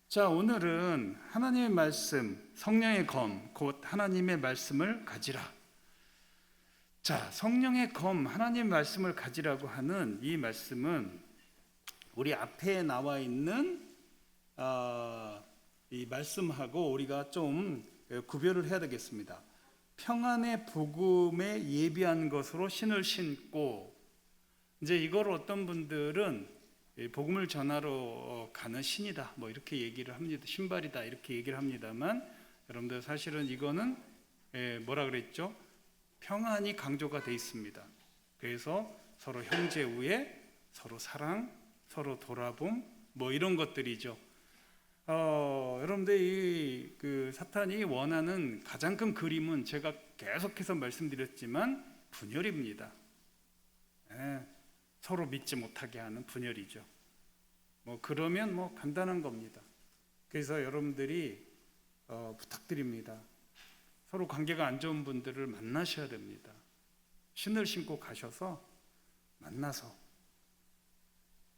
자, 오늘은 하나님의 말씀, 성령의 검, 곧 하나님의 말씀을 가지라. 자, 성령의 검, 하나님의 말씀을 가지라고 하는 이 말씀은 우리 앞에 나와 있는 이 말씀하고 우리가 좀 구별을 해야 되겠습니다. 평안의 복음에 예비한 것으로 신을 신고, 이제 이걸 어떤 분들은 복음을 전하러 가는 신이다, 뭐 이렇게 얘기를 합니다. 신발이다, 이렇게 얘기를 합니다만, 여러분들 사실은 이거는 뭐라 그랬죠? 평안이 강조가 돼 있습니다. 그래서 서로 형제 우애, 서로 사랑, 서로 돌아봄, 뭐 이런 것들이죠. 여러분들 그 사탄이 원하는 가장 큰 그림은 제가 계속해서 말씀드렸지만 분열입니다. 서로 믿지 못하게 하는 분열이죠. 그러면 간단한 겁니다. 그래서 여러분들이 부탁드립니다. 서로 관계가 안 좋은 분들을 만나셔야 됩니다. 신을 신고 가셔서 만나서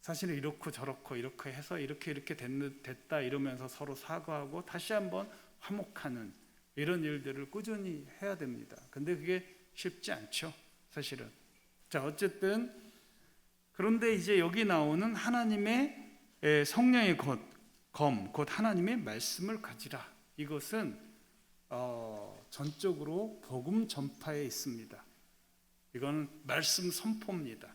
사실은 이렇고 저렇고 이렇게 해서 이렇게 됐다 이러면서 서로 사과하고 다시 한번 화목하는 이런 일들을 꾸준히 해야 됩니다. 근데 그게 쉽지 않죠, 사실은. 자, 어쨌든 그런데 이제 여기 나오는 하나님의 성령의 검, 곧 하나님의 말씀을 가지라. 이것은 전적으로 복음 전파에 있습니다. 이건 말씀 선포입니다.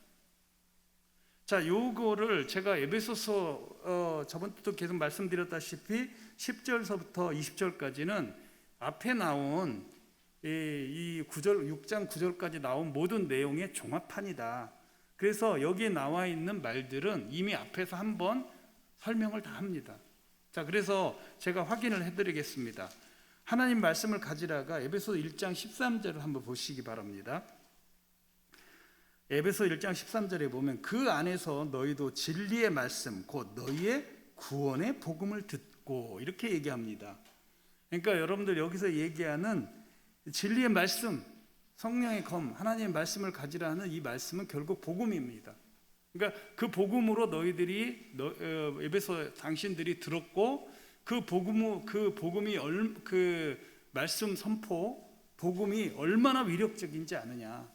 자, 요거를 제가 에베소서 저번 때도 계속 말씀드렸다시피 10절서부터 20절까지는 앞에 나온 이 6장 9절까지 나온 모든 내용의 종합판이다. 그래서 여기에 나와 있는 말들은 이미 앞에서 한번 설명을 다 합니다. 자, 그래서 제가 확인을 해드리겠습니다. 하나님 말씀을 가지라가 에베소 1장 13절을 한번 보시기 바랍니다. 에베소 1장 13절에 보면 그 안에서 너희도 진리의 말씀 곧 너희의 구원의 복음을 듣고, 이렇게 얘기합니다. 그러니까 여러분들 여기서 얘기하는 진리의 말씀, 성령의 검, 하나님의 말씀을 가지라 하는 이 말씀은 결국 복음입니다. 그러니까 그 복음으로 너희들이 에베소 당신들이 들었고, 그 복음이 그 말씀 선포 복음이 얼마나 위력적인지 아느냐.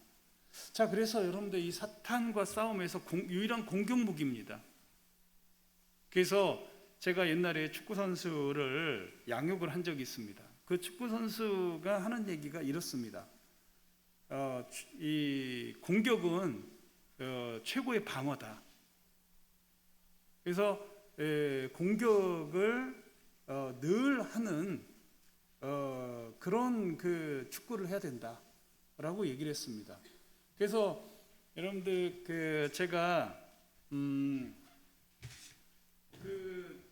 자, 그래서 여러분들 이 사탄과 싸움에서 유일한 공격무기입니다. 그래서 제가 옛날에 축구 선수를 양육을 한 적이 있습니다. 그 축구 선수가 하는 얘기가 이렇습니다. 이 공격은 최고의 방어다. 그래서 공격을 늘 하는 그런 그 축구를 해야 된다라고 얘기를 했습니다. 그래서 여러분들 제가 그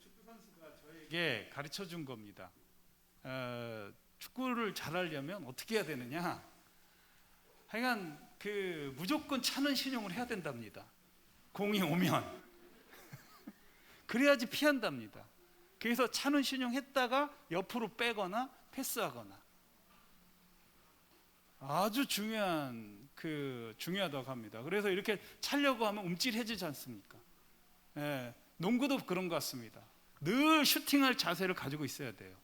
축구 선수가 저에게 가르쳐 준 겁니다. 축구를 잘하려면 어떻게 해야 되느냐? 하여간 무조건 차는 신용을 해야 된답니다. 공이 오면 그래야지 피한답니다. 그래서 차는 신용했다가 옆으로 빼거나 패스하거나 아주 중요하다고 합니다. 그래서 이렇게 차려고 하면 움찔해지지 않습니까? 농구도 그런 것 같습니다. 늘 슈팅할 자세를 가지고 있어야 돼요.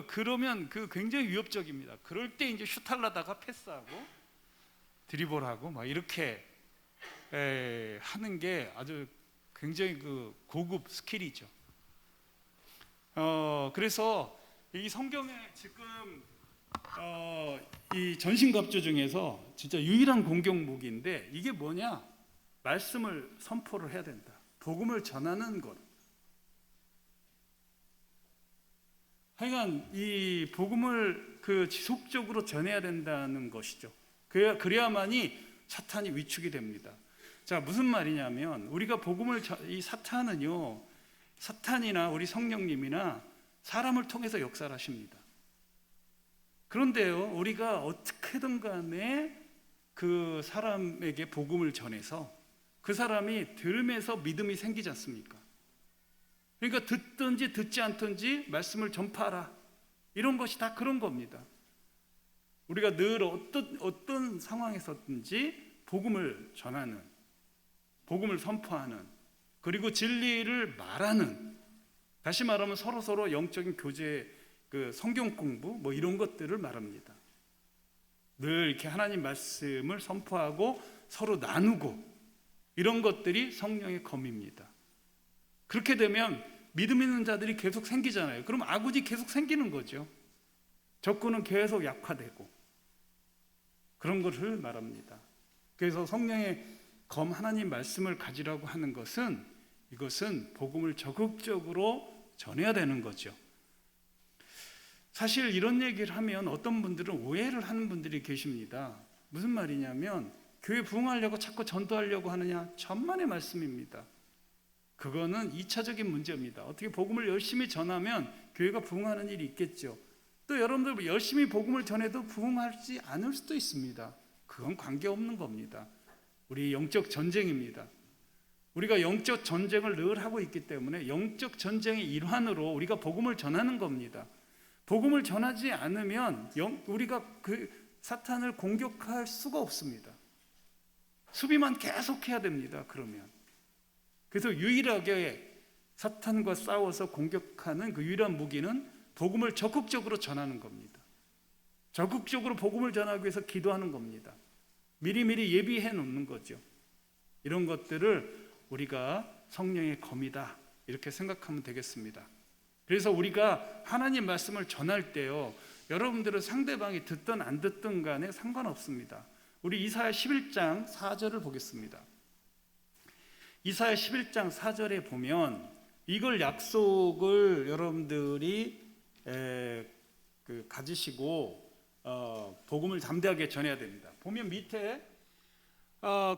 그러면 굉장히 위협적입니다. 그럴 때 이제 슛하려다가 패스하고 드리블하고 막 이렇게 하는 게 아주 굉장히 고급 스킬이죠. 그래서 이 성경에 지금 이 전신갑주 중에서 진짜 유일한 공격무기인데 이게 뭐냐? 말씀을 선포를 해야 된다. 복음을 전하는 것. 하여간 이 복음을 지속적으로 전해야 된다는 것이죠. 그래야만이 사탄이 위축이 됩니다. 자, 무슨 말이냐면 우리가 이 사탄은요, 사탄이나 우리 성령님이나 사람을 통해서 역사를 하십니다. 그런데요, 우리가 어떻게든 간에 그 사람에게 복음을 전해서 그 사람이 들으면서 믿음이 생기지 않습니까? 그러니까 듣든지 듣지 않든지 말씀을 전파하라. 이런 것이 다 그런 겁니다. 우리가 늘 어떤 상황에서든지 복음을 전하는, 복음을 선포하는, 그리고 진리를 말하는 다시 말하면 서로 영적인 교제, 그 성경 공부 뭐 이런 것들을 말합니다. 늘 이렇게 하나님 말씀을 선포하고 서로 나누고 이런 것들이 성령의 검입니다. 그렇게 되면 믿음 있는 자들이 계속 생기잖아요. 그럼 아군이 계속 생기는 거죠. 적군은 계속 약화되고 그런 것을 말합니다. 그래서 성령의 검 하나님 말씀을 가지라고 하는 것은 이것은 복음을 적극적으로 전해야 되는 거죠. 사실 이런 얘기를 하면 어떤 분들은 오해를 하는 분들이 계십니다. 무슨 말이냐면 교회 부흥하려고 자꾸 전도하려고 하느냐? 천만의 말씀입니다. 그거는 2차적인 문제입니다. 어떻게 복음을 열심히 전하면 교회가 부흥하는 일이 있겠죠. 또 여러분들 열심히 복음을 전해도 부흥하지 않을 수도 있습니다. 그건 관계없는 겁니다. 우리 영적 전쟁입니다. 우리가 영적 전쟁을 늘 하고 있기 때문에 영적 전쟁의 일환으로 우리가 복음을 전하는 겁니다. 복음을 전하지 않으면 우리가 그 사탄을 공격할 수가 없습니다. 수비만 계속해야 됩니다. 그러면 그래서 유일하게 사탄과 싸워서 공격하는 그 유일한 무기는 복음을 적극적으로 전하는 겁니다. 적극적으로 복음을 전하기 위해서 기도하는 겁니다. 미리미리 예비해 놓는 거죠. 이런 것들을 우리가 성령의 검이다 이렇게 생각하면 되겠습니다. 그래서 우리가 하나님 말씀을 전할 때요, 여러분들은 상대방이 듣든 안 듣든 간에 상관없습니다. 우리 이사야 11장 4절을 보겠습니다. 이사야 11장 4절에 보면 이걸 약속을 여러분들이 가지시고 복음을 담대하게 전해야 됩니다. 보면 밑에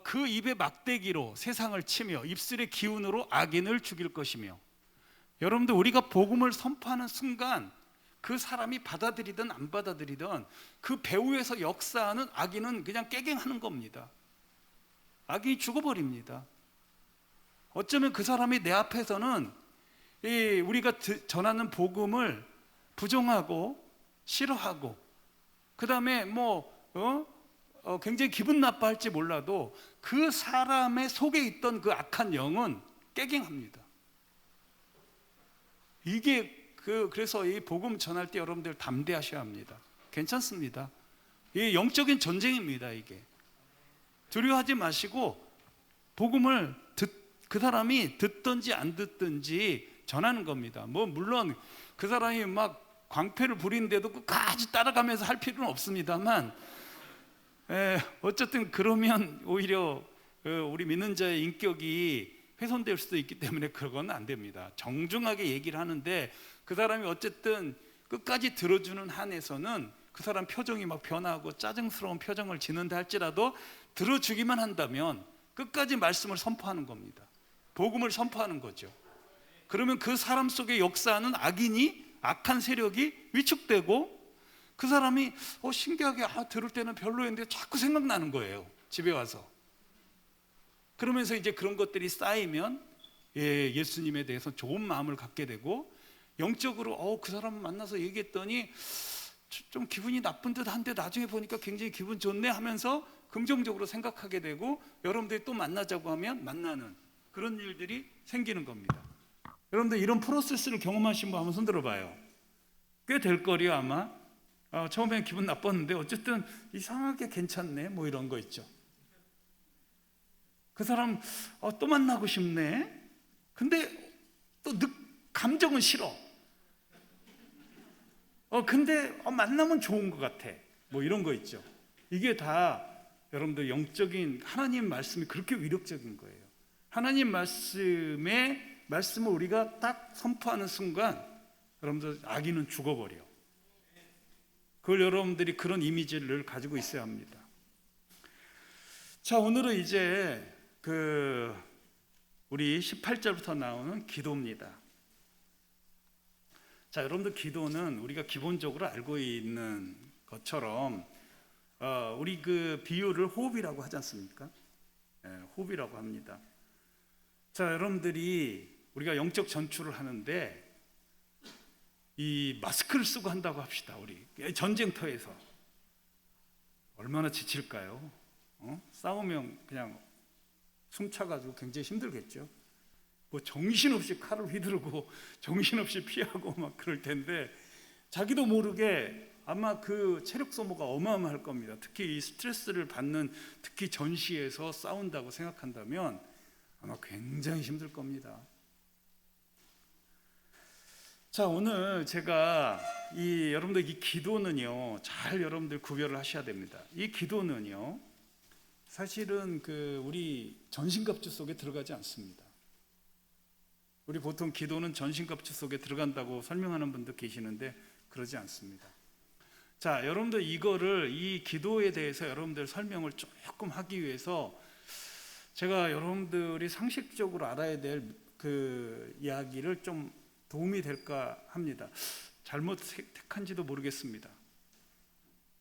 그 입의 막대기로 세상을 치며 입술의 기운으로 악인을 죽일 것이며, 여러분들 우리가 복음을 선포하는 순간 그 사람이 받아들이든 안 받아들이든 그 배후에서 역사하는 악인은 그냥 깨갱하는 겁니다. 악인이 죽어버립니다. 어쩌면 그 사람이 내 앞에서는 우리가 전하는 복음을 부정하고 싫어하고 그 다음에 굉장히 기분 나빠할지 몰라도 그 사람의 속에 있던 그 악한 영은 깨갱합니다. 그래서 이 복음 전할 때 여러분들 담대하셔야 합니다. 괜찮습니다. 이 영적인 전쟁입니다. 이게 두려워하지 마시고 복음을 그 사람이 듣든지 안 듣든지 전하는 겁니다. 물론 그 사람이 막 광패를 부리는데도 끝까지 따라가면서 할 필요는 없습니다만, 어쨌든 그러면 오히려 우리 믿는 자의 인격이 훼손될 수도 있기 때문에 그건 안 됩니다. 정중하게 얘기를 하는데 그 사람이 어쨌든 끝까지 들어주는 한에서는 그 사람 표정이 막 변하고 짜증스러운 표정을 지는다 할지라도 들어주기만 한다면 끝까지 말씀을 선포하는 겁니다. 복음을 선포하는 거죠. 그러면 그 사람 속에 역사하는 악한 세력이 위축되고 그 사람이 신기하게 들을 때는 별로였는데 자꾸 생각나는 거예요. 집에 와서. 그러면서 이제 그런 것들이 쌓이면 예수님에 대해서 좋은 마음을 갖게 되고, 영적으로 그 사람 만나서 얘기했더니 좀 기분이 나쁜 듯 한데 나중에 보니까 굉장히 기분 좋네 하면서 긍정적으로 생각하게 되고, 여러분들이 또 만나자고 하면 만나는 그런 일들이 생기는 겁니다. 여러분들 이런 프로세스를 경험하신 분 한번 손 들어봐요. 꽤 될 거리요 아마. 처음에 기분 나빴는데 어쨌든 이상하게 괜찮네 뭐 이런 거 있죠. 그 사람 또 만나고 싶네. 근데 또 감정은 싫어. 근데 만나면 좋은 것 같아. 뭐 이런 거 있죠. 이게 다 여러분들 영적인 하나님 말씀이 그렇게 위력적인 거예요. 하나님 말씀을 우리가 딱 선포하는 순간 여러분들 악인은 죽어버려. 그걸 여러분들이 그런 이미지를 가지고 있어야 합니다. 자, 오늘은 이제 우리 18절부터 나오는 기도입니다. 자, 여러분들 기도는 우리가 기본적으로 알고 있는 것처럼 우리 그 비유를 호흡이라고 하지 않습니까? 호흡이라고 합니다. 자, 여러분들이 우리가 영적 전투를 하는데 이 마스크를 쓰고 한다고 합시다. 우리 전쟁터에서 얼마나 지칠까요? 싸우면 그냥 숨차가지고 굉장히 힘들겠죠. 뭐 정신없이 칼을 휘두르고 정신없이 피하고 막 그럴 텐데 자기도 모르게 아마 그 체력 소모가 어마어마할 겁니다. 특히 이 스트레스를 받는, 특히 전시에서 싸운다고 생각한다면 아마 굉장히 힘들 겁니다. 자, 오늘 제가 여러분들 이 기도는요, 잘 여러분들 구별을 하셔야 됩니다. 이 기도는요, 사실은 우리 전신갑주 속에 들어가지 않습니다. 우리 보통 기도는 전신갑주 속에 들어간다고 설명하는 분도 계시는데 그러지 않습니다. 자, 여러분들 이 기도에 대해서 여러분들 설명을 조금 하기 위해서 제가 여러분들이 상식적으로 알아야 될 그 이야기를 좀 도움이 될까 합니다. 잘못 택한지도 모르겠습니다.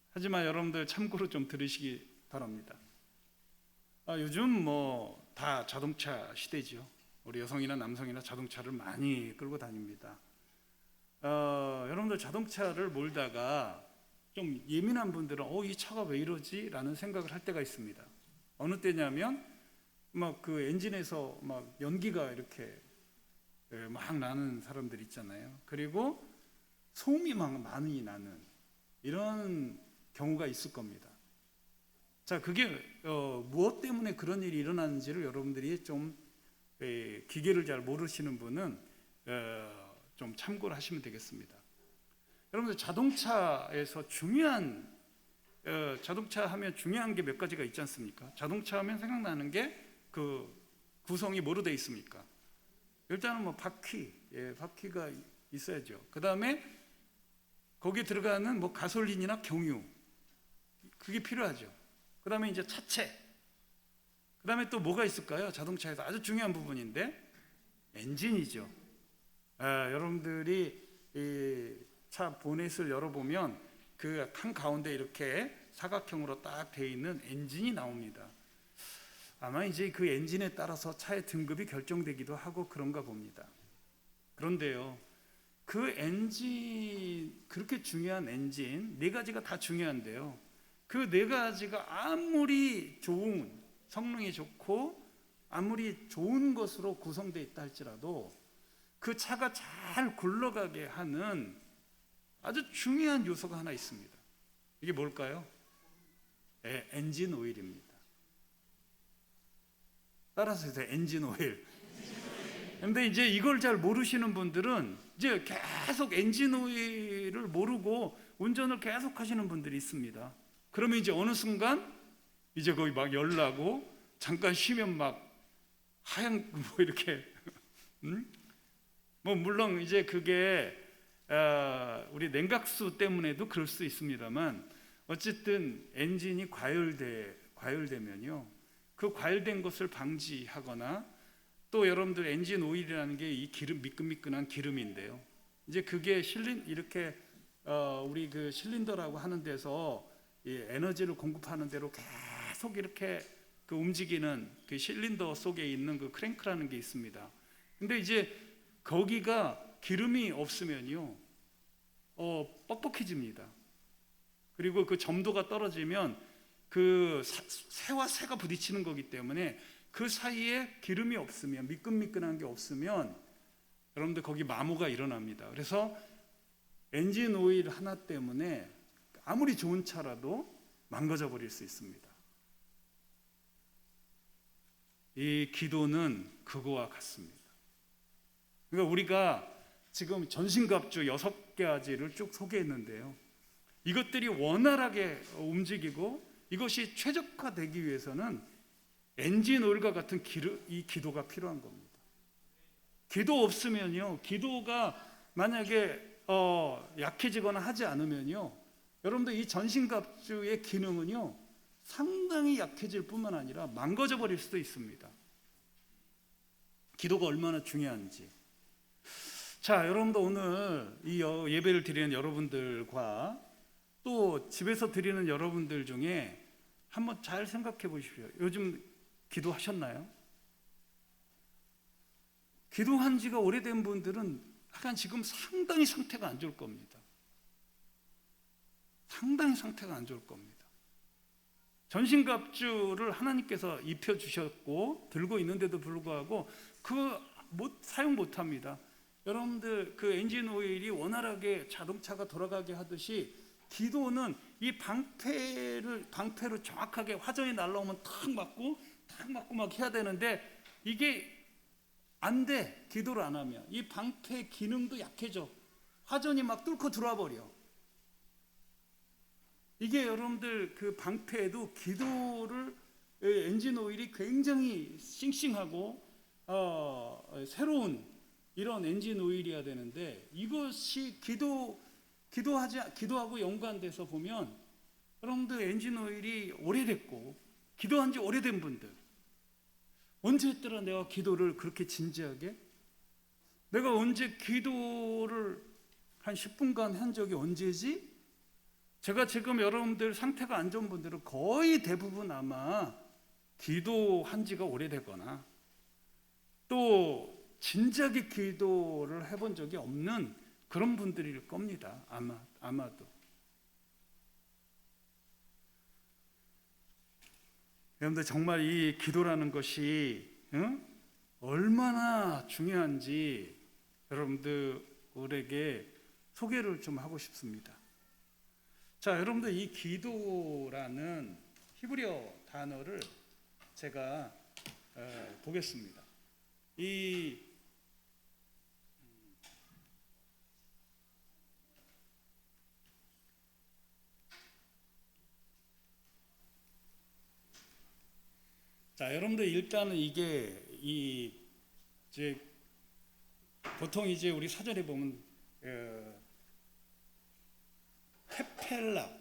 하지만 여러분들 참고로 좀 들으시기 바랍니다. 요즘 뭐 다 자동차 시대죠. 우리 여성이나 남성이나 자동차를 많이 끌고 다닙니다. 여러분들 자동차를 몰다가 좀 예민한 분들은 이 차가 왜 이러지? 라는 생각을 할 때가 있습니다. 어느 때냐면 막 그 엔진에서 막 연기가 이렇게 막 나는 사람들 있잖아요. 그리고 소음이 막 많이 나는 이런 경우가 있을 겁니다. 자, 그게 무엇 때문에 그런 일이 일어나는지를 여러분들이 좀 기계를 잘 모르시는 분은 좀 참고를 하시면 되겠습니다. 여러분들 자동차에서 자동차 하면 중요한 게 몇 가지가 있지 않습니까? 자동차 하면 생각나는 게 그 구성이 뭐로 되어 있습니까? 일단은 뭐 바퀴가 있어야죠. 그 다음에 거기 들어가는 뭐 가솔린이나 경유, 그게 필요하죠. 그 다음에 이제 차체, 그 다음에 또 뭐가 있을까요? 자동차에서 아주 중요한 부분인데 엔진이죠. 여러분들이 이 차 보넷을 열어보면 그 한 가운데 이렇게 사각형으로 딱 되어 있는 엔진이 나옵니다. 아마 이제 그 엔진에 따라서 차의 등급이 결정되기도 하고 그런가 봅니다. 그런데요, 그 엔진, 그렇게 중요한 엔진 네 가지가 다 중요한데요, 그 네 가지가 아무리 좋은, 성능이 좋고 아무리 좋은 것으로 구성되어 있다 할지라도 그 차가 잘 굴러가게 하는 아주 중요한 요소가 하나 있습니다. 이게 뭘까요? 엔진 오일입니다. 따라서 해서 엔진 오일. 근데 이제 이걸 잘 모르시는 분들은 이제 계속 엔진 오일을 모르고 운전을 계속 하시는 분들이 있습니다. 그러면 이제 어느 순간 이제 거기 막 열나고 잠깐 쉬면 막 하얀 뭐 이렇게 뭐 물론 이제 그게 우리 냉각수 때문에도 그럴 수 있습니다만 어쨌든 엔진이 과열되면요, 그 과열된 것을 방지하거나 또 여러분들 엔진 오일이라는 게 이 기름, 미끈미끈한 기름인데요, 이제 그게 이렇게 우리 그 실린더라고 하는 데서 이 에너지를 공급하는 대로 계속 이렇게 그 움직이는 그 실린더 속에 있는 그 크랭크라는 게 있습니다. 근데 이제 거기가 기름이 없으면요, 뻑뻑해집니다. 그리고 그 점도가 떨어지면 그 새와 새가 부딪히는 거기 때문에 그 사이에 기름이 없으면, 미끈미끈한 게 없으면 여러분들 거기 마모가 일어납니다. 그래서 엔진 오일 하나 때문에 아무리 좋은 차라도 망가져 버릴 수 있습니다. 이 기도는 그거와 같습니다. 그러니까 우리가 지금 전신갑주 6가지를 쭉 소개했는데요, 이것들이 원활하게 움직이고 이것이 최적화되기 위해서는 엔진 오일과 같은 이 기도가 필요한 겁니다. 기도 없으면요, 기도가 만약에 약해지거나 하지 않으면요, 여러분들 이 전신갑주의 기능은요 상당히 약해질 뿐만 아니라 망가져 버릴 수도 있습니다. 기도가 얼마나 중요한지. 자, 여러분들 오늘 이 예배를 드리는 여러분들과 또 집에서 드리는 여러분들 중에 한번 잘 생각해 보십시오. 요즘 기도하셨나요? 기도한 지가 오래된 분들은 약간 지금 상당히 상태가 안 좋을 겁니다. 상당히 상태가 안 좋을 겁니다. 전신갑주를 하나님께서 입혀주셨고 들고 있는데도 불구하고 그 사용 못 합니다. 여러분들 그 엔진 오일이 원활하게 자동차가 돌아가게 하듯이 기도는 이 방패로 정확하게 화전이 날라오면 탁 맞고 막 해야 되는데 이게 안 돼. 기도를 안 하면 이 방패 기능도 약해져. 화전이 막 뚫고 들어와 버려. 이게 여러분들 그 방패에도 기도를 엔진 오일이 굉장히 싱싱하고 새로운 이런 엔진 오일이어야 되는데 이것이 기도하고 연관돼서 보면 여러분들 엔진 오일이 오래됐고 기도한 지 오래된 분들 언제 했더라 내가 기도를 그렇게 진지하게 내가 언제 기도를 한 10분간 한 적이 언제지? 제가 지금 여러분들 상태가 안 좋은 분들은 거의 대부분 아마 기도한 지가 오래되거나 또 진지하게 기도를 해본 적이 없는 그런 분들일 겁니다. 아마도. 여러분들 정말 이 기도라는 것이 얼마나 중요한지 여러분들에게 소개를 좀 하고 싶습니다. 자, 여러분들 이 기도라는 히브리어 단어를 제가 보겠습니다. 자, 여러분들 일단은 이게 이제 보통 이제 우리 사전에 보면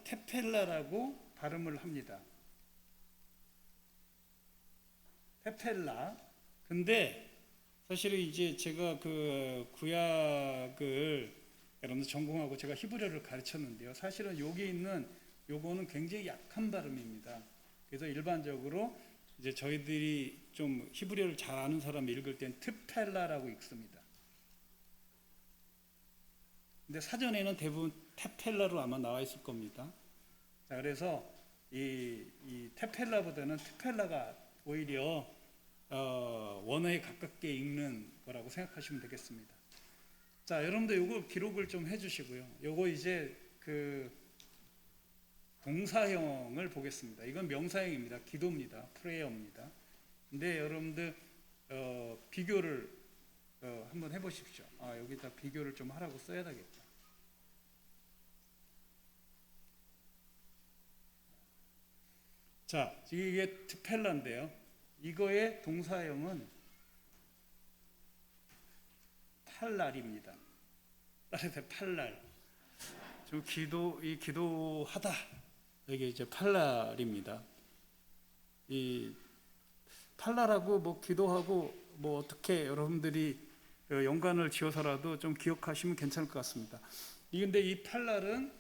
테펠라라고 발음을 합니다. 테펠라. 근데 사실은 이제 제가 그 구약을 여러분들 전공하고 제가 히브리어를 가르쳤는데요. 사실은 여기 있는 요거는 굉장히 약한 발음입니다. 그래서 일반적으로 이제 저희들이 좀 히브리어를 잘 아는 사람이 읽을 땐 트펠라라고 읽습니다. 근데 사전에는 대부분 테펠라로 아마 나와 있을 겁니다. 자, 그래서 이 테펠라보다는 트펠라가 오히려 원어에 가깝게 읽는 거라고 생각하시면 되겠습니다. 자, 여러분들 요거 기록을 좀 해주시고요. 요거 이제 그 동사형을 보겠습니다. 이건 명사형입니다. 기도입니다. 프레이어입니다. 근데 여러분들 비교를 한번 해보십시오. 여기다 비교를 좀 하라고 써야 되겠다. 자, 이게 트펠라인데요. 이거의 동사형은 팔랄입니다. 따라서 팔랄. 좀 기도하다. 이게 이제 팔랄입니다. 이 팔랄하고 뭐 기도하고 뭐 어떻게 여러분들이 연관을 지어서라도 좀 기억하시면 괜찮을 것 같습니다. 근데 이 팔랄은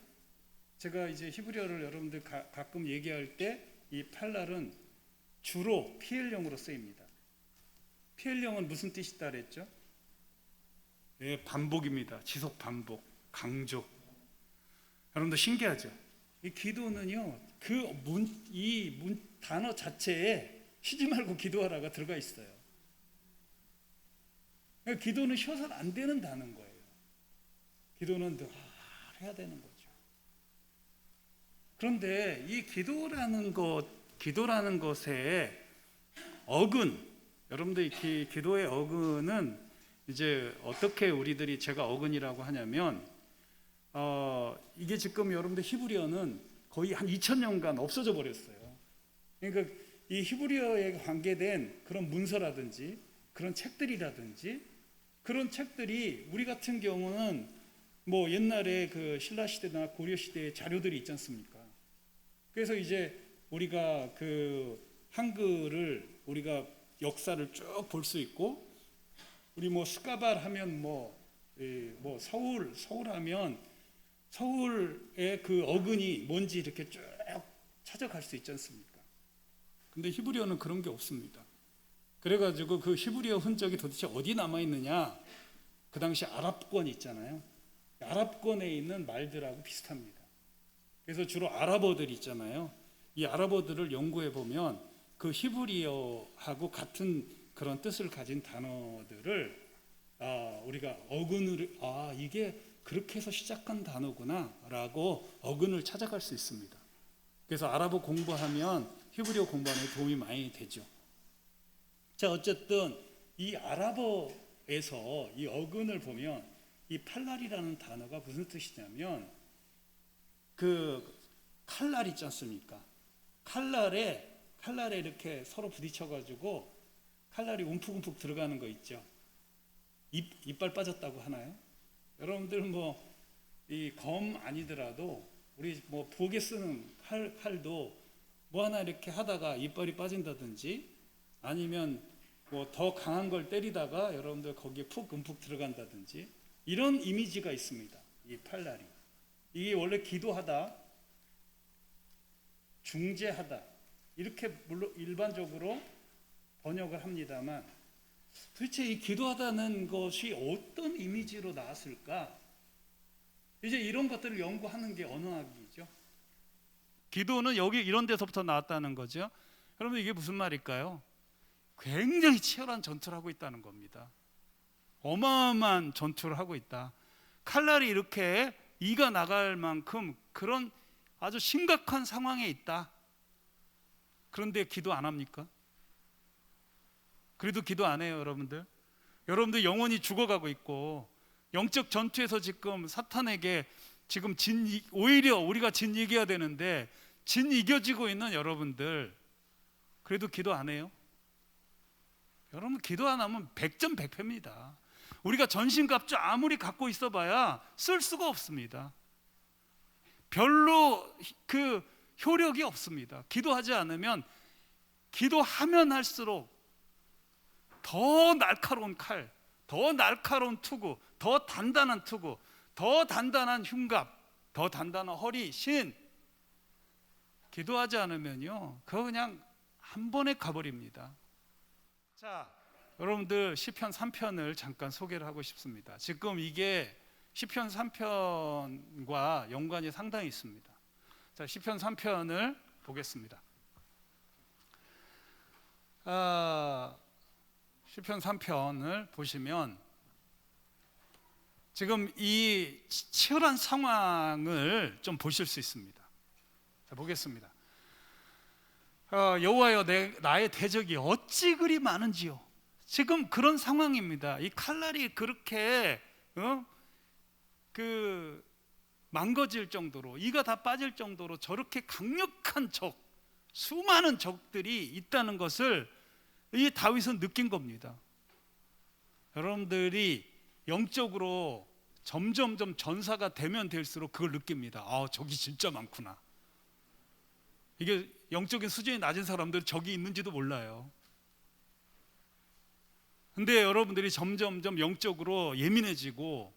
제가 이제 히브리어를 여러분들 가끔 얘기할 때 이 팔랄은 주로 PL형으로 쓰입니다. PL형은 무슨 뜻이다 그랬죠? 네, 반복입니다. 지속 반복, 강조. 여러분들 신기하죠? 이 기도는요, 이 단어 자체에 쉬지 말고 기도하라가 들어가 있어요. 그러니까 기도는 쉬어서는 안 되는 단어인 거예요. 기도는 늘 해야 되는 거죠. 그런데 이 기도라는 것의 어근, 여러분들 기도의 어근은 이제 어떻게 우리들이 제가 어근이라고 하냐면 이게 지금 여러분들 히브리어는 거의 한 2000년간 없어져 버렸어요. 그러니까 이 히브리어에 관계된 그런 문서라든지 그런 책들이라든지 그런 책들이 우리 같은 경우는 뭐 옛날에 그 신라 시대나 고려 시대의 자료들이 있지 않습니까? 그래서 이제 우리가 그 한글을 우리가 역사를 쭉 볼 수 있고 우리 뭐 스카발 하면 뭐 서울 하면 서울의 그 어근이 뭔지 이렇게 쭉 찾아갈 수 있지 않습니까? 근데 히브리어는 그런 게 없습니다. 그래가지고 그 히브리어 흔적이 도대체 어디 남아있느냐? 그 당시 아랍권 있잖아요. 아랍권에 있는 말들하고 비슷합니다. 그래서 주로 아랍어들 있잖아요. 이 아랍어들을 연구해 보면 그 히브리어하고 같은 그런 뜻을 가진 단어들을 우리가 어근을 이게 그렇게 해서 시작한 단어구나라고 어근을 찾아갈 수 있습니다. 그래서 아랍어 공부하면 히브리어 공부하는 데 도움이 많이 되죠. 자, 어쨌든 이 아랍어에서 이 어근을 보면 이 팔랄이라는 단어가 무슨 뜻이냐면 그 칼날 있지 않습니까? 칼날에 이렇게 서로 부딪혀가지고 칼날이 움푹움푹 들어가는 거 있죠. 이빨 빠졌다고 하나요? 여러분들 뭐 이 검 아니더라도 우리 뭐 부엌에 쓰는 칼도 뭐 하나 이렇게 하다가 이빨이 빠진다든지 아니면 뭐 더 강한 걸 때리다가 여러분들 거기에 푹 움푹 들어간다든지 이런 이미지가 있습니다. 이 팔날이. 이게 원래 기도하다, 중재하다 이렇게 물론 일반적으로 번역을 합니다만 도대체 이 기도하다는 것이 어떤 이미지로 나왔을까? 이제 이런 것들을 연구하는 게 언어학이죠. 기도는 여기 이런 데서부터 나왔다는 거죠. 여러분 이게 무슨 말일까요? 굉장히 치열한 전투를 하고 있다는 겁니다. 어마어마한 전투를 하고 있다. 칼날이 이렇게 이가 나갈 만큼 그런 아주 심각한 상황에 있다. 그런데 기도 안 합니까? 그래도 기도 안 해요, 여러분들. 여러분들 영혼이 죽어가고 있고 영적 전투에서 지금 사탄에게 지금 오히려 우리가 진 이겨야 되는데 진 이겨지고 있는 여러분들 그래도 기도 안 해요? 여러분 기도 안 하면 백전백패입니다. 우리가 전신갑주 아무리 갖고 있어봐야 쓸 수가 없습니다. 별로 그 효력이 없습니다. 기도하지 않으면 기도하면 할수록 더 날카로운 칼, 더 날카로운 투구, 더 단단한 투구, 더 단단한 흉갑, 더 단단한 허리, 신 기도하지 않으면요 그거 그냥 한 번에 가버립니다. 자, 여러분들 시편 3편을 잠깐 소개를 하고 싶습니다. 지금 이게 시편 3편과 연관이 상당히 있습니다. 자, 시편 3편을 보겠습니다. 시편 3편을 보시면 지금 이 치열한 상황을 좀 보실 수 있습니다. 자, 보겠습니다. 여호와여 나의 대적이 어찌 그리 많은지요. 지금 그런 상황입니다. 이 칼날이 그렇게 망가질 정도로 이가 다 빠질 정도로 저렇게 강력한 적, 수많은 적들이 있다는 것을 이 다윗은 느낀 겁니다. 여러분들이 영적으로 점점점 전사가 되면 될수록 그걸 느낍니다. 적이 진짜 많구나. 이게 영적인 수준이 낮은 사람들은 적이 있는지도 몰라요. 근데 여러분들이 점점점 영적으로 예민해지고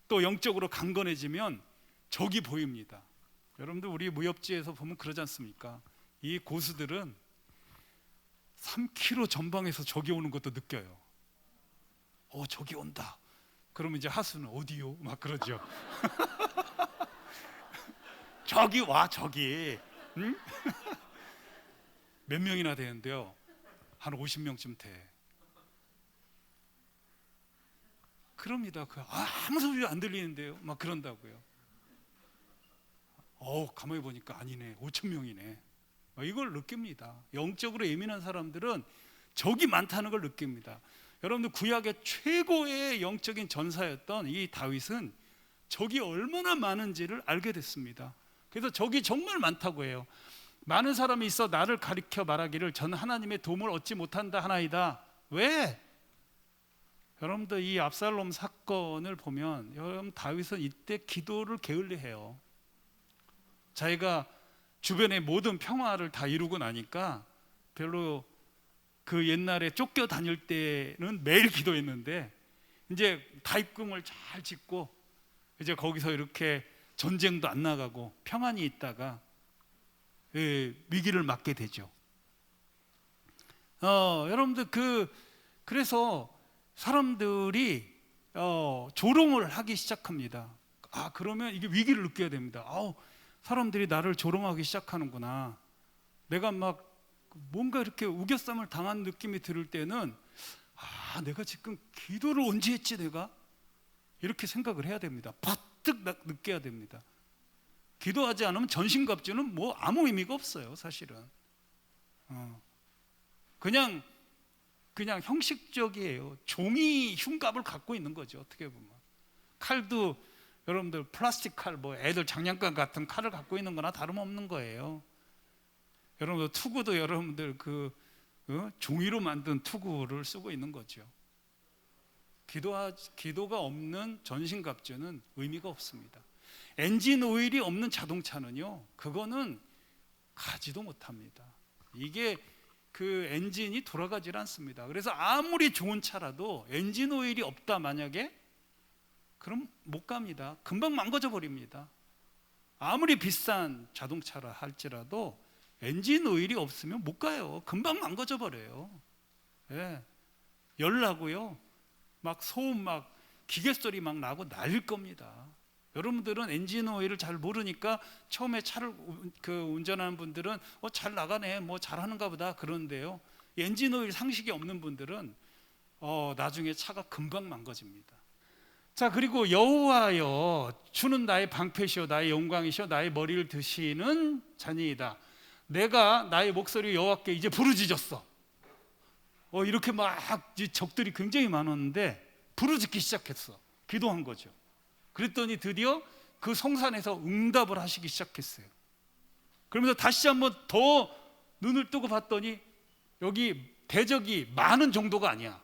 또 영적으로 강건해지면 적이 보입니다. 여러분들 우리 무협지에서 보면 그러지 않습니까? 이 고수들은 3km 전방에서 적이 오는 것도 느껴요. 적이 온다. 그러면 이제 하수는 어디요? 막 그러죠. 저기 와, 저기. 응? 몇 명이나 되는데요? 한 50명쯤 돼. 그럽니다. 아무 소리 안 들리는데요? 막 그런다고요. 가만히 보니까 아니네. 5,000명이네. 이걸 느낍니다. 영적으로 예민한 사람들은 적이 많다는 걸 느낍니다. 여러분들 구약의 최고의 영적인 전사였던 이 다윗은 적이 얼마나 많은지를 알게 됐습니다. 그래서 적이 정말 많다고 해요. 많은 사람이 있어 나를 가리켜 말하기를 저는 하나님의 도움을 얻지 못한다 하나이다. 왜? 여러분들 이 압살롬 사건을 보면 여러분 다윗은 이때 기도를 게을리해요. 자기가 주변의 모든 평화를 다 이루고 나니까 별로 그 옛날에 쫓겨 다닐 때는 매일 기도했는데 이제 다윗궁을 잘 짓고 이제 거기서 이렇게 전쟁도 안 나가고 평안히 있다가 위기를 맞게 되죠. 여러분들 그래서 사람들이 조롱을 하기 시작합니다. 그러면 이게 위기를 느껴야 됩니다. 사람들이 나를 조롱하기 시작하는구나. 내가 막 뭔가 이렇게 우겨쌈을 당한 느낌이 들을 때는 내가 지금 기도를 언제 했지 내가? 이렇게 생각을 해야 됩니다. 바뜩 느껴야 됩니다. 기도하지 않으면 전신갑주는 뭐 아무 의미가 없어요, 사실은. 그냥 형식적이에요. 종이 흉갑을 갖고 있는 거죠, 어떻게 보면. 칼도 여러분들 플라스틱 칼, 뭐 애들 장난감 같은 칼을 갖고 있는 거나 다름없는 거예요. 여러분들 투구도 여러분들 종이로 만든 투구를 쓰고 있는 거죠. 기도가 없는 전신갑주는 의미가 없습니다. 엔진 오일이 없는 자동차는요, 그거는 가지도 못합니다. 이게 그 엔진이 돌아가질 않습니다. 그래서 아무리 좋은 차라도 엔진 오일이 없다 만약에, 그럼 못 갑니다. 금방 망가져 버립니다. 아무리 비싼 자동차라 할지라도 엔진 오일이 없으면 못 가요. 금방 망가져 버려요. 예. 열 나고요. 막 소음 막 기계 소리 막 나고 난릴 겁니다. 여러분들은 엔진 오일을 잘 모르니까 처음에 차를 운전하는 분들은 잘 나가네, 뭐 잘하는가 보다 그러는데요. 엔진 오일 상식이 없는 분들은 나중에 차가 금방 망가집니다. 자, 그리고 여호와여, 주는 나의 방패시오, 나의 영광이시오, 나의 머리를 드시는 자니이다. 내가 나의 목소리 여호와께 이제 부르짖었어. 이렇게 막 적들이 굉장히 많았는데 부르짖기 시작했어. 기도한 거죠. 그랬더니 드디어 그 성산에서 응답을 하시기 시작했어요. 그러면서 다시 한번 더 눈을 뜨고 봤더니 여기 대적이 많은 정도가 아니야.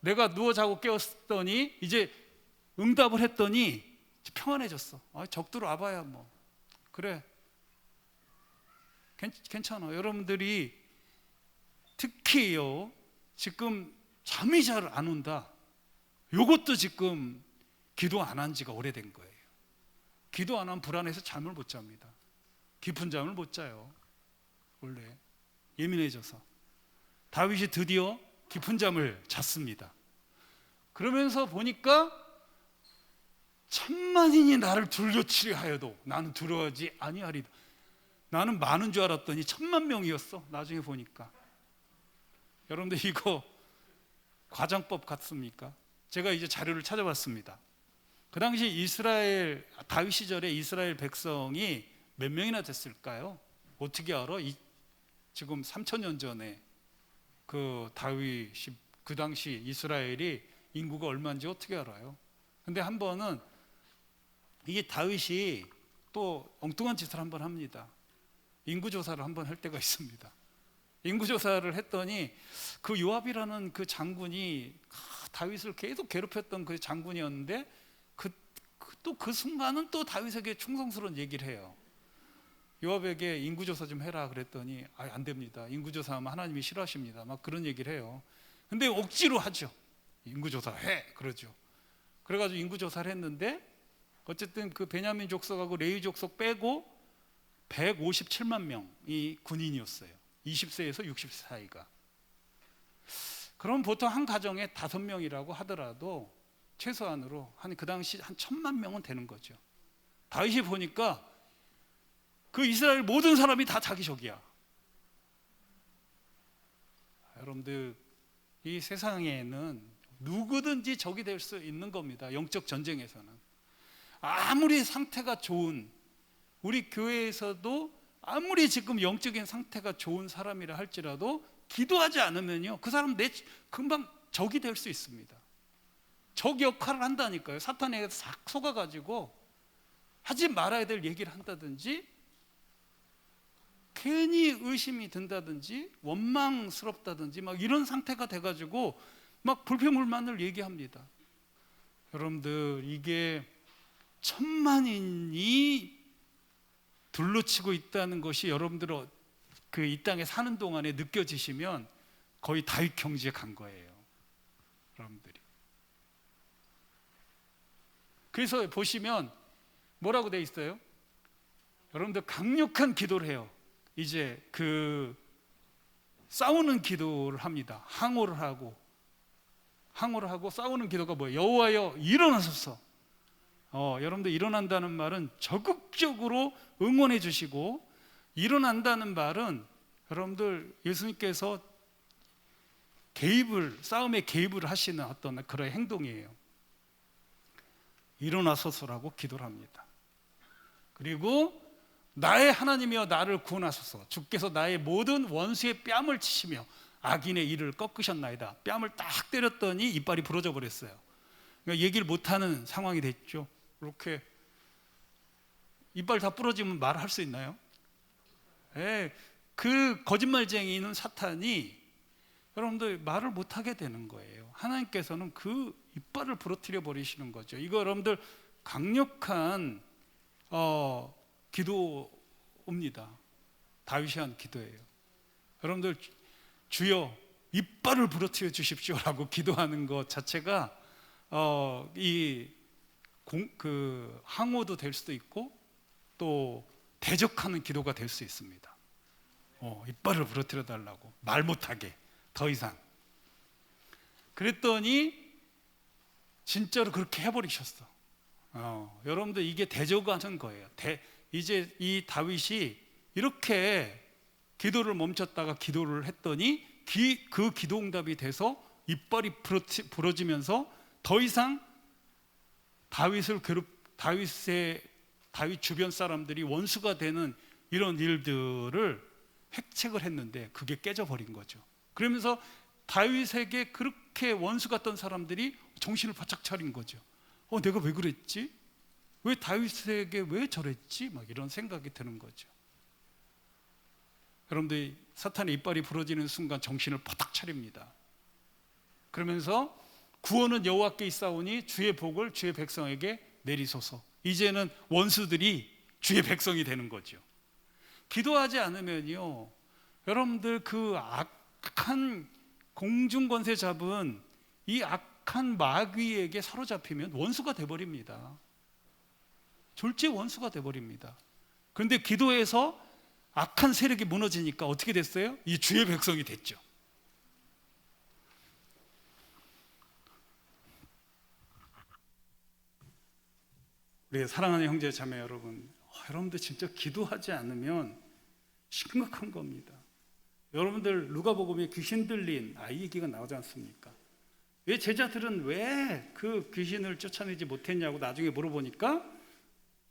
내가 누워 자고 깨웠더니 이제 응답을 했더니 평안해졌어. 적들 와봐야 뭐 그래, 괜찮아. 여러분들이 특히요, 지금 잠이 잘 안 온다. 이것도 지금 기도 안 한 지가 오래된 거예요. 기도 안 하면 불안해서 잠을 못 잡니다. 깊은 잠을 못 자요. 원래 예민해져서. 다윗이 드디어 깊은 잠을 잤습니다. 그러면서 보니까 천만인이 나를 둘러치려 하여도 나는 두려워하지 아니하리다. 나는 많은 줄 알았더니 10,000,000명이었어. 나중에 보니까. 여러분들 이거 과장법 같습니까? 제가 이제 자료를 찾아봤습니다. 그 당시 다윗 시절에 이스라엘 백성이 몇 명이나 됐을까요? 어떻게 알아? 지금 3000년 전에 그 다윗이, 그 당시 이스라엘이 인구가 얼마인지 어떻게 알아요? 근데 한 번은 이게 다윗이 또 엉뚱한 짓을 한번 합니다. 인구조사를 한번 할 때가 있습니다. 인구조사를 했더니 그 요압이라는 그 장군이 다윗을 계속 괴롭혔던 그 장군이었는데 또 그 순간은 또 다윗에게 충성스러운 얘기를 해요. 요압에게 인구조사 좀 해라 그랬더니 안 됩니다. 인구조사하면 하나님이 싫어하십니다. 막 그런 얘기를 해요. 근데 억지로 하죠. 인구조사 해 그러죠. 그래가지고 인구조사를 했는데 어쨌든 그 베냐민 족속하고 레위 족속 빼고 157만 명이 군인이었어요. 20세에서 60세 사이가. 그럼 보통 한 가정에 5명이라고 하더라도 최소한으로 그 당시 한 10,000,000명은 되는 거죠. 다윗이 보니까 그 이스라엘 모든 사람이 다 자기 적이야. 여러분들, 이 세상에는 누구든지 적이 될 수 있는 겁니다. 영적 전쟁에서는. 아무리 상태가 좋은, 우리 교회에서도 아무리 지금 영적인 상태가 좋은 사람이라 할지라도 기도하지 않으면요, 그 사람 금방 적이 될 수 있습니다. 적 역할을 한다니까요. 사탄에게 싹 속아가지고 하지 말아야 될 얘기를 한다든지, 괜히 의심이 든다든지, 원망스럽다든지 막 이런 상태가 돼가지고 막 불평불만을 얘기합니다. 여러분들, 이게 10,000,000인이 둘러치고 있다는 것이 여러분들 이 땅에 사는 동안에 느껴지시면 거의 다윗 경지에 간 거예요. 여러분들이. 그래서 보시면 뭐라고 돼 있어요? 여러분들 강력한 기도를 해요. 이제 싸우는 기도를 합니다. 항호를 하고 싸우는 기도가 뭐예요? 여호와여 일어나소서. 여러분들, 일어난다는 말은 적극적으로 응원해 주시고, 일어난다는 말은 여러분들 예수님께서 싸움에 개입을 하시는 어떤 그런 행동이에요. 일어나소서라고 기도를 합니다. 그리고 나의 하나님이여 나를 구원하소서. 주께서 나의 모든 원수의 뺨을 치시며 악인의 이를 꺾으셨나이다. 뺨을 딱 때렸더니 이빨이 부러져 버렸어요. 그러니까 얘기를 못하는 상황이 됐죠. 이렇게 이빨 다 부러지면 말할 수 있나요? 그 거짓말쟁이는 사탄이 여러분들 말을 못하게 되는 거예요. 하나님께서는 그 이빨을 부러뜨려 버리시는 거죠. 이거 여러분들 강력한 기도입니다. 다윗이 한 기도예요. 여러분들 주여 이빨을 부러뜨려 주십시오라고 기도하는 것 자체가 항호도 될 수도 있고 또 대적하는 기도가 될 수 있습니다. 이빨을 부러뜨려 달라고 말 못하게 더 이상. 그랬더니 진짜로 그렇게 해버리셨어. 여러분들 이게 대적하는 거예요. 이제 이 다윗이 이렇게 기도를 멈췄다가 기도를 했더니 그 기도 응답이 돼서 이빨이 부러지면서 더 이상 다윗 주변 사람들이 원수가 되는 이런 일들을 획책을 했는데 그게 깨져버린 거죠. 그러면서 다윗에게 그렇게 원수 같던 사람들이 정신을 바짝 차린 거죠. 내가 왜 그랬지? 왜 다윗에게 왜 저랬지? 막 이런 생각이 드는 거죠. 여러분들 사탄의 이빨이 부러지는 순간 정신을 바짝 차립니다. 그러면서 구원은 여호와께 있사오니 주의 복을 주의 백성에게 내리소서. 이제는 원수들이 주의 백성이 되는 거죠. 기도하지 않으면요, 여러분들 그 악한 공중권세 잡은 이 악한 마귀에게 사로잡히면 원수가 돼버립니다. 졸지의 원수가 돼버립니다. 그런데 기도해서 악한 세력이 무너지니까 어떻게 됐어요? 이 주의 백성이 됐죠. 우리 사랑하는 형제 자매 여러분, 여러분들 진짜 기도하지 않으면 심각한 겁니다. 여러분들 누가복음에 귀신 들린 아이 얘기가 나오지 않습니까? 왜 제자들은 왜 그 귀신을 쫓아내지 못했냐고 나중에 물어보니까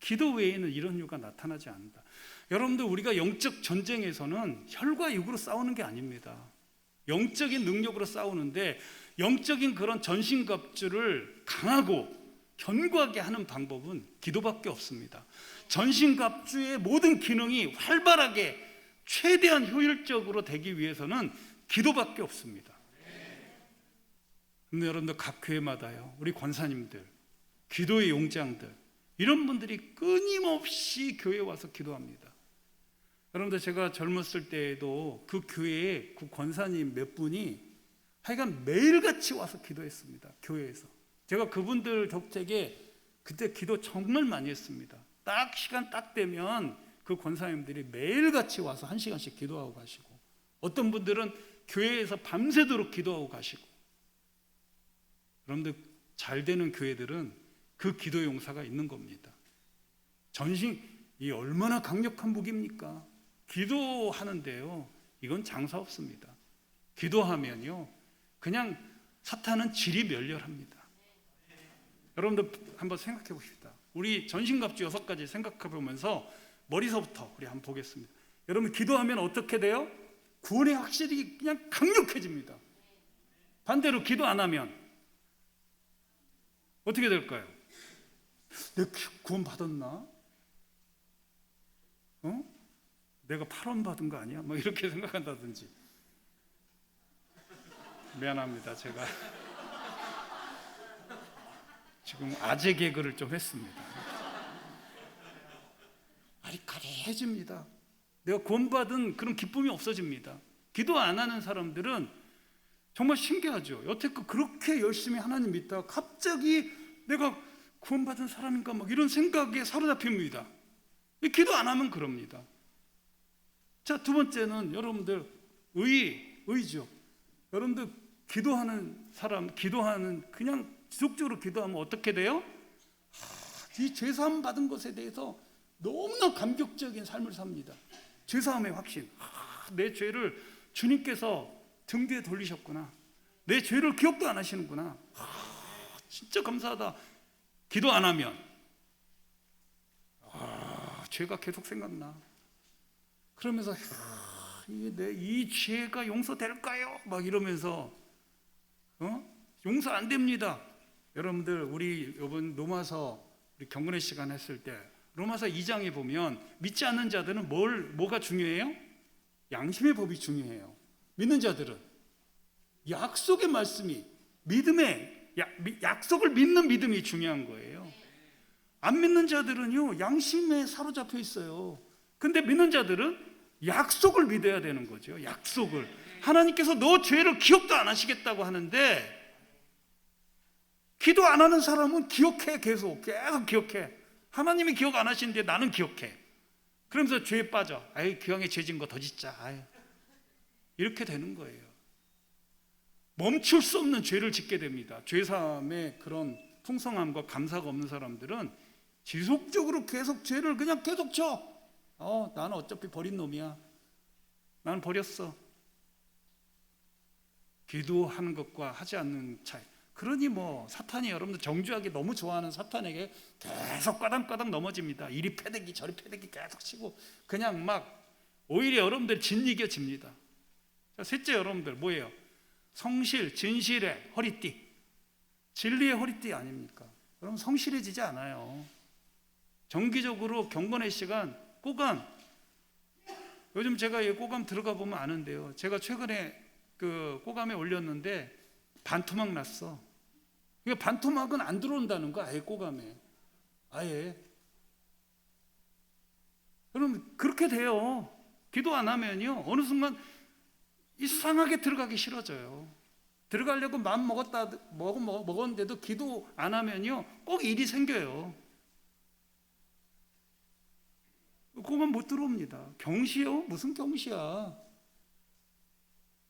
기도 외에는 이런 이유가 나타나지 않는다. 여러분들 우리가 영적 전쟁에서는 혈과 육으로 싸우는 게 아닙니다. 영적인 능력으로 싸우는데 영적인 그런 전신갑주를 강하고 견고하게 하는 방법은 기도밖에 없습니다. 전신갑주의 모든 기능이 활발하게 최대한 효율적으로 되기 위해서는 기도밖에 없습니다. 근데 여러분들 각 교회마다요, 우리 권사님들, 기도의 용장들, 이런 분들이 끊임없이 교회에 와서 기도합니다. 여러분들 제가 젊었을 때에도 그 교회에 그 권사님 몇 분이 하여간 매일같이 와서 기도했습니다. 교회에서. 제가 그분들 덕택에 그때 기도 정말 많이 했습니다. 딱 시간 딱 되면 그 권사님들이 매일같이 와서 1시간씩 기도하고 가시고, 어떤 분들은 교회에서 밤새도록 기도하고 가시고. 여러분들 잘 되는 교회들은 그 기도 용사가 있는 겁니다. 전신이 얼마나 강력한 무기입니까? 기도하는데요, 이건 장사 없습니다. 기도하면요, 그냥 사탄은 질이 멸렬합니다. 여러분들 한번 생각해 봅시다. 우리 전신갑주 6가지 생각해 보면서 머리서부터 우리 한번 보겠습니다. 여러분 기도하면 어떻게 돼요? 구원이 확실히 그냥 강력해집니다. 반대로 기도 안 하면 어떻게 될까요? 내가 구원 받았나? 내가 8원 받은 거 아니야? 막 이렇게 생각한다든지. 미안합니다. 제가 지금 아재 개그를 좀 했습니다. 아리까리해집니다. 내가 구원받은 그런 기쁨이 없어집니다. 기도 안 하는 사람들은 정말 신기하죠. 여태껏 그렇게 열심히 하나님 믿다가 갑자기 내가 구원받은 사람인가 막 이런 생각에 사로잡힙니다. 기도 안 하면 그럽니다. 자, 두 번째는 여러분들 의죠. 여러분들 기도하는 사람, 그냥 지속적으로 기도하면 어떻게 돼요? 이 죄사함 받은 것에 대해서 너무나 감격적인 삶을 삽니다. 죄사함의 확신. 내 죄를 주님께서 등 뒤에 돌리셨구나. 내 죄를 기억도 안 하시는구나. 진짜 감사하다. 기도 안 하면 죄가 계속 생각나. 그러면서 이 죄가 용서될까요? 막 이러면서 용서 안 됩니다. 여러분들 우리 이번 로마서 우리 경건의 시간 했을 때 로마서 2장에 보면 믿지 않는 자들은 뭐가 중요해요? 양심의 법이 중요해요. 믿는 자들은 약속의 말씀이 약속을 믿는 믿음이 중요한 거예요. 안 믿는 자들은요 양심에 사로잡혀 있어요. 근데 믿는 자들은 약속을 믿어야 되는 거죠. 약속을. 하나님께서 너 죄를 기억도 안 하시겠다고 하는데 기도 안 하는 사람은 기억해. 계속 기억해. 하나님이 기억 안 하시는데 나는 기억해. 그러면서 죄에 빠져. 기왕에 죄 진 거 더 짓자. 이렇게 되는 거예요. 멈출 수 없는 죄를 짓게 됩니다. 죄사함의 그런 풍성함과 감사가 없는 사람들은 지속적으로 계속 죄를 그냥 계속 져. 나는 어차피 버린 놈이야. 나는 버렸어. 기도하는 것과 하지 않는 차이. 그러니 사탄이 여러분들 정죄하기 너무 좋아하는 사탄에게 계속 까당까당 넘어집니다. 이리 패대기 저리 패대기 계속 치고 그냥 막 오히려 여러분들 짓이겨집니다. 셋째, 여러분들 뭐예요? 성실, 진실의 허리띠, 진리의 허리띠 아닙니까? 여러분 성실해지지 않아요. 정기적으로 경건의 시간 꼬감, 요즘 제가 이 꼬감 들어가 보면 아는데요. 제가 최근에 그 꼬감에 올렸는데 반토막 났어. 이게 반토막은 안 들어온다는 거 아예 꼬감에. 아예. 여러분 그렇게 돼요. 기도 안 하면요 어느 순간 이상하게 들어가기 싫어져요. 들어가려고 마음 먹었는데도 기도 안 하면요 꼭 일이 생겨요. 그거만 못 들어옵니다. 경시요? 무슨 경시야?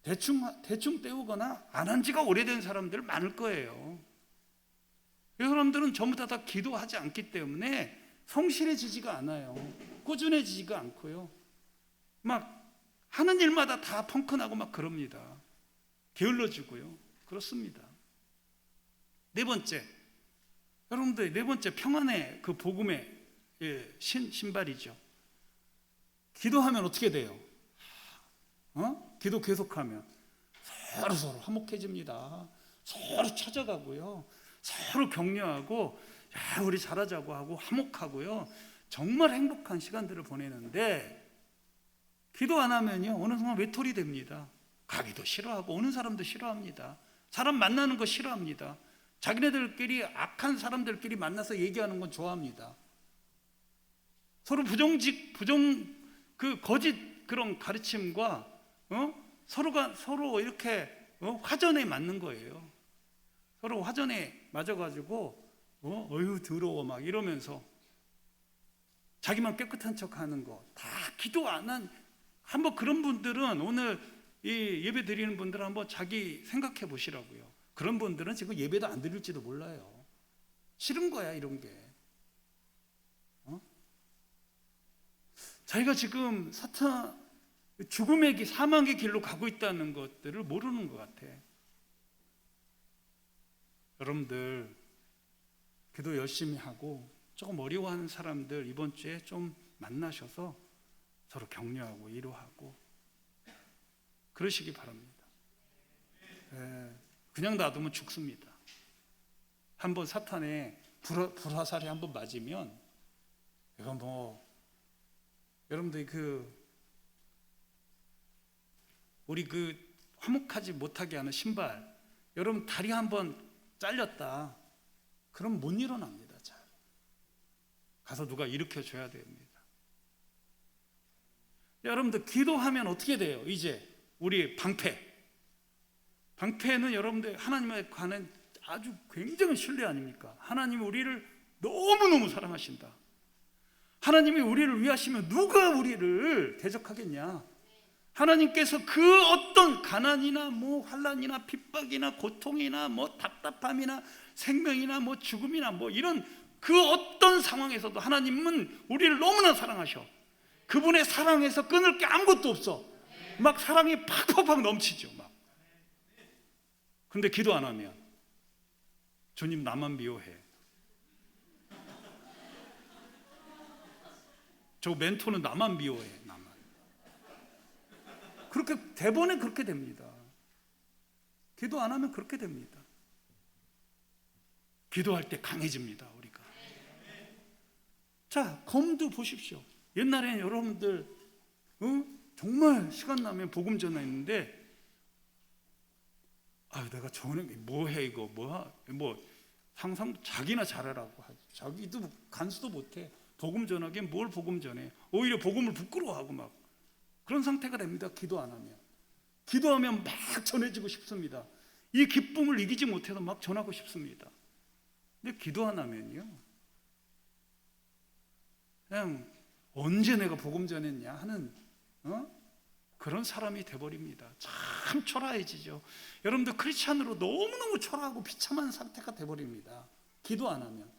대충 때우거나 안 한 지가 오래된 사람들 많을 거예요. 이 사람들은 전부 다 기도하지 않기 때문에 성실해지지가 않아요. 꾸준해지지가 않고요. 막 하는 일마다 다 펑크나고 막 그럽니다. 게을러지고요. 그렇습니다. 네 번째, 여러분들 네 번째 평안의 그 복음의 신발이죠. 기도하면 어떻게 돼요? 기도 계속하면 서로 화목해집니다. 서로 찾아가고요. 서로 격려하고 우리 잘하자고 하고 화목하고요. 정말 행복한 시간들을 보내는데 기도 안 하면요 어느 순간 외톨이 됩니다. 가기도 싫어하고 오는 사람도 싫어합니다. 사람 만나는 거 싫어합니다. 자기네들끼리 악한 사람들끼리 만나서 얘기하는 건 좋아합니다. 서로 거짓 그런 가르침과 서로가 서로 이렇게 화전에 맞는 거예요. 서로 화전에 맞아가지고 어휴 더러워 막 이러면서 자기만 깨끗한 척하는 거 다 기도 안 한 한번 그런 분들은 오늘 이 예배 드리는 분들은 한번 자기 생각해 보시라고요. 그런 분들은 지금 예배도 안 드릴지도 몰라요. 싫은 거야 이런 게. 자기가 지금 죽음의 길, 사망의 길로 가고 있다는 것들을 모르는 것 같아. 여러분들 기도 열심히 하고 조금 어려워하는 사람들 이번 주에 좀 만나셔서 서로 격려하고 위로하고 그러시기 바랍니다. 그냥 놔두면 죽습니다. 한번 사탄의 불화살이 한번 맞으면 이건 여러분들이 우리 화목하지 못하게 하는 신발, 여러분 다리 한번 잘렸다 그럼 못 일어납니다. 잘 가서 누가 일으켜 줘야 됩니다. 여러분들 기도하면 어떻게 돼요? 이제 우리 방패는 여러분들 하나님에 관한 아주 굉장한 신뢰 아닙니까? 하나님이 우리를 너무너무 사랑하신다. 하나님이 우리를 위하시면 누가 우리를 대적하겠냐? 하나님께서 그 어떤 가난이나 환난이나 핍박이나 고통이나 답답함이나 생명이나 죽음이나 이런 그 어떤 상황에서도 하나님은 우리를 너무나 사랑하셔. 그분의 사랑에서 끊을 게 아무것도 없어. 막 사랑이 팍팍팍 넘치죠. 막 근데 기도 안 하면 주님 나만 미워해. 저 멘토는 나만 미워해. 나만. 그렇게 대번에 그렇게 됩니다. 기도 안 하면 그렇게 됩니다. 기도할 때 강해집니다, 우리가. 자, 검도 보십시오. 옛날에는 여러분들 정말 시간 나면 복음 전화했는데, 내가 전에 뭐해 이거 뭐 항상 자기나 잘하라고 하지. 자기도 간수도 못해. 복음 전하기엔 뭘 복음 전해. 오히려 복음을 부끄러워하고 막 그런 상태가 됩니다. 기도 안 하면. 기도하면 막 전해지고 싶습니다. 이 기쁨을 이기지 못해서 막 전하고 싶습니다. 근데 기도 안 하면요, 그냥 언제 내가 복음 전했냐 하는 그런 사람이 돼버립니다. 참 초라해지죠. 여러분들 크리스찬으로 너무너무 초라하고 비참한 상태가 돼버립니다. 기도 안 하면.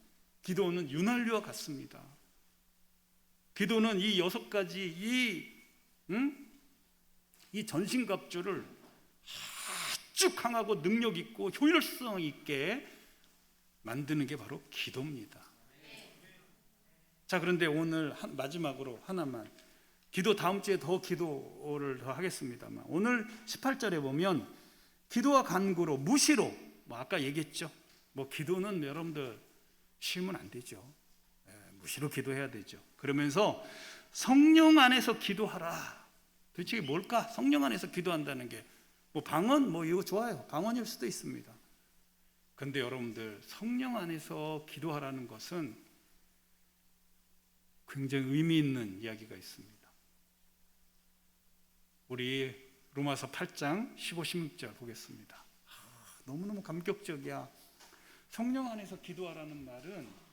기도는 윤활유와 같습니다. 기도는 이 6가지 이 전신갑주를 아주 강하고 능력 있고 효율성 있게 만드는 게 바로 기도입니다. 자, 그런데 오늘 마지막으로 하나만, 기도 다음 주에 더 기도를 더 하겠습니다만, 오늘 18절에 보면 기도와 간구로 무시로, 아까 얘기했죠. 기도는 여러분들 쉬면 안 되죠. 무시로 기도해야 되죠. 그러면서 성령 안에서 기도하라. 도대체 이게 뭘까? 성령 안에서 기도한다는 게 방언 이거 좋아요. 방언일 수도 있습니다. 근데 여러분들 성령 안에서 기도하라는 것은 굉장히 의미 있는 이야기가 있습니다. 우리 로마서 8장 15, 16절 보겠습니다. 너무너무 감격적이야. 성령 안에서 기도하라는 말은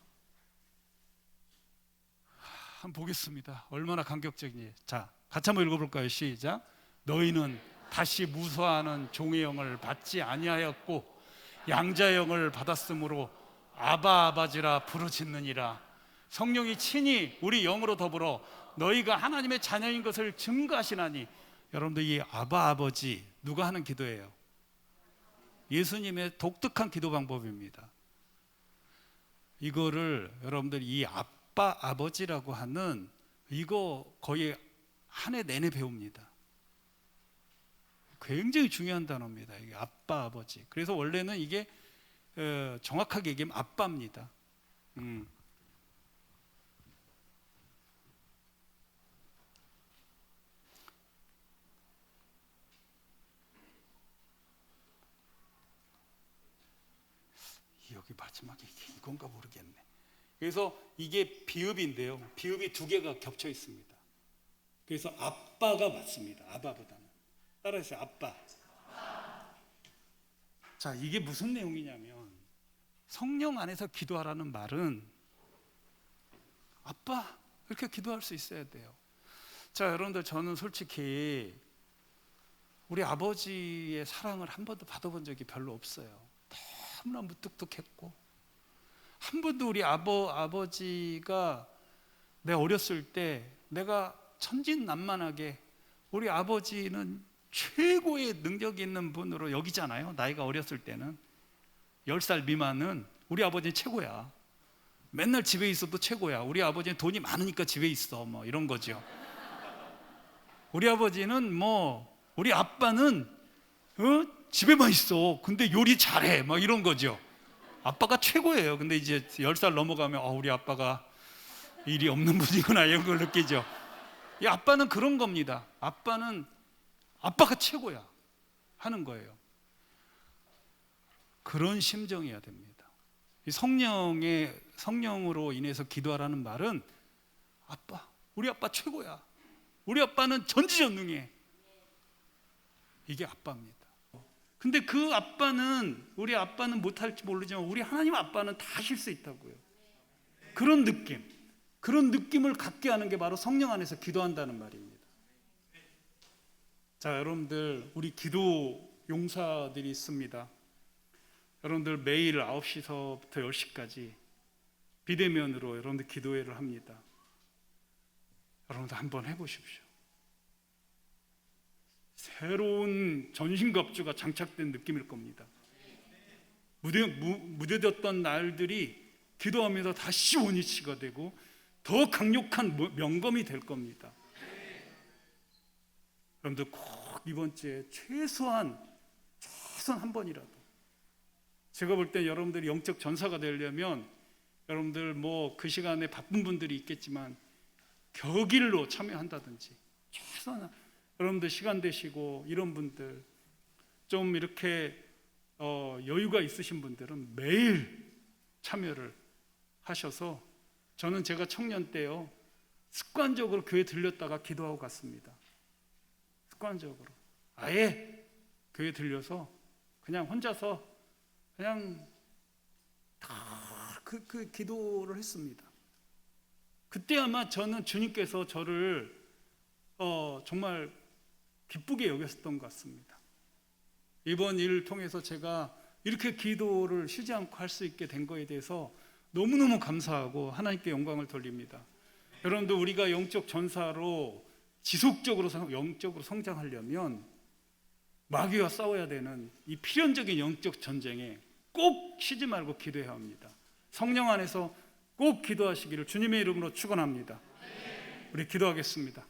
한번 보겠습니다. 얼마나 감격적인지. 자, 같이 한번 읽어볼까요? 시작. 너희는 다시 무서워하는 종의 영을 받지 아니하였고 양자의 영을 받았으므로 아바 아바지라 부르짖느니라. 성령이 친히 우리 영으로 더불어 너희가 하나님의 자녀인 것을 증거하시나니. 여러분들 이 아바 아버지 누가 하는 기도예요? 예수님의 독특한 기도 방법입니다. 이거를 여러분들 이 아빠 아버지라고 하는 이거 거의 한 해 내내 배웁니다. 굉장히 중요한 단어입니다. 이게 아빠 아버지. 그래서 원래는 이게 정확하게 얘기하면 아빠입니다. 여기 마지막에 이건가 모르겠네. 그래서 이게 비읍인데요. 비읍이 2개가 겹쳐 있습니다. 그래서 아빠가 맞습니다. 아바보다는. 따라해서 아빠. 자, 이게 무슨 내용이냐면 성령 안에서 기도하라는 말은 아빠 이렇게 기도할 수 있어야 돼요. 자, 여러분들 저는 솔직히 우리 아버지의 사랑을 한 번도 받아본 적이 별로 없어요. 너무나 무뚝뚝했고 한 번도 우리 아버지가 내 어렸을 때 내가 천진난만하게 우리 아버지는 최고의 능력 있는 분으로 여기잖아요. 나이가 어렸을 때는 10살 미만은 우리 아버지는 최고야. 맨날 집에 있어도 최고야. 우리 아버지는 돈이 많으니까 집에 있어 이런 거죠. 우리 아버지는 우리 아빠는 집에만 있어. 근데 요리 잘해 이런 거죠. 아빠가 최고예요. 근데 이제 10살 넘어가면 우리 아빠가 일이 없는 분이구나 이런 걸 느끼죠. 이 아빠는 그런 겁니다. 아빠가 최고야 하는 거예요. 그런 심정이어야 됩니다. 이 성령으로 인해서 기도하라는 말은 우리 아빠 최고야. 우리 아빠는 전지전능해. 이게 아빠입니다. 근데 그 아빠는 우리 아빠는 못할지 모르지만 우리 하나님 아빠는 다 하실 수 있다고요. 그런 느낌을 갖게 하는 게 바로 성령 안에서 기도한다는 말입니다. 자, 여러분들 우리 기도 용사들이 있습니다. 여러분들 매일 9시서부터 10시까지 비대면으로 여러분들 기도회를 합니다. 여러분들 한번 해보십시오. 새로운 전신갑주가 장착된 느낌일 겁니다. 무뎌졌던 날들이 기도하면서 다시 원위치가 되고 더 강력한 명검이 될 겁니다. 여러분들 꼭 이번 주에 최소한 한 번이라도, 제가 볼 때 여러분들이 영적 전사가 되려면 여러분들 뭐 그 시간에 바쁜 분들이 있겠지만 격일로 참여한다든지, 최소한 여러분들 시간 되시고 이런 분들 좀 이렇게 여유가 있으신 분들은 매일 참여를 하셔서, 저는 제가 청년 때요 습관적으로 교회 들렸다가 기도하고 갔습니다. 습관적으로 아예 교회 들려서 그냥 혼자서 그냥 다 그 기도를 했습니다. 그때 아마 저는 주님께서 저를 정말 기쁘게 여겼었던 것 같습니다. 이번 일을 통해서 제가 이렇게 기도를 쉬지 않고 할 수 있게 된 거에 대해서 너무너무 감사하고 하나님께 영광을 돌립니다. 여러분들, 우리가 영적 전사로 지속적으로 영적으로 성장하려면 마귀와 싸워야 되는 이 필연적인 영적 전쟁에 꼭 쉬지 말고 기도해야 합니다. 성령 안에서 꼭 기도하시기를 주님의 이름으로 축원합니다. 우리 기도하겠습니다.